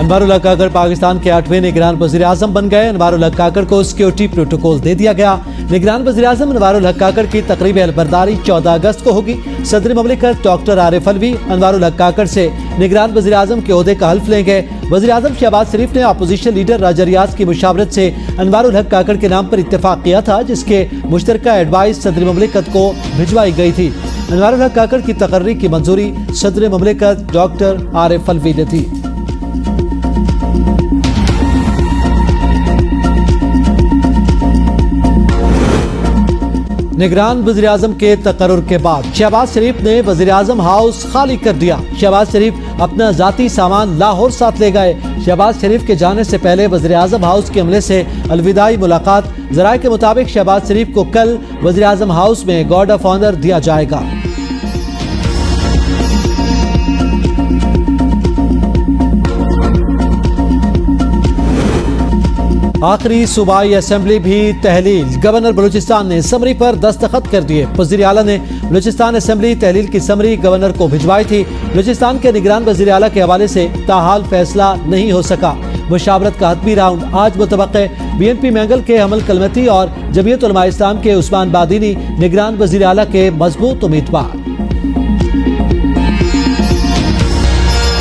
अनवारुल हक काकड़ पाकिस्तान के 8वें निगरान वज़ीर आज़म बन गए। अनवारुल हक काकड़ को सिक्योरिटी प्रोटोकॉल दे दिया गया। निगरान वज़ीर आज़म अनवारुल हक काकड़ की तकरीब अलबरदारी 14 अगस्त को होगी। सदर ममलिकत डॉक्टर आरिफ अलवी अनवारुल हक काकड़ से निगरान वज़ीर आज़म के ओहदे का हल्फ लेंगे। वज़ीर आज़म शहबाज शरीफ ने अपोजिशन लीडर राजा रियाज की मुशावरत से अनवारुल हक काकड़ के नाम पर इत्तेफाक किया था, जिसके मुश्तरका एडवाइस सदर ममलिकत को भिजवाई गई थी। अनवारुल हक काकड़ की तकर्री की मंजूरी सदर ममलिकत डॉक्टर आरिफ अलवी ने थी। निगरान वज़ीर आज़म के तकर्रुर के बाद शहबाज शरीफ ने वज़ीर आज़म हाउस खाली कर दिया। शहबाज शरीफ अपना जाती सामान लाहौर साथ ले गए। शहबाज शरीफ के जाने से पहले वज़ीर आज़म हाउस के अमले से अलविदाई मुलाकात। ज़राए के मुताबिक शहबाज शरीफ को कल वज़ीर आज़म हाउस में गार्ड ऑफ ऑनर दिया जाएगा। आखिरी सूबाई असेंबली भी तहलील। गवर्नर बलूचिस्तान ने समरी पर दस्तखत कर दिए। वज़ीर आला ने बलूचिस्तान असेंबली तहलील की समरी गवर्नर को भिजवाई थी। बलूचिस्तान के निगरान वज़ीर आला के हवाले से ताहाल फैसला नहीं हो सका। मुशावरत का हतमी राउंड आज मुतवक्के। BNP मैंगल के हमल कलमती और जमीयत उलमा इस्लाम के उस्मान बादीनी निगरान वज़ीर आला के मजबूत उम्मीदवार।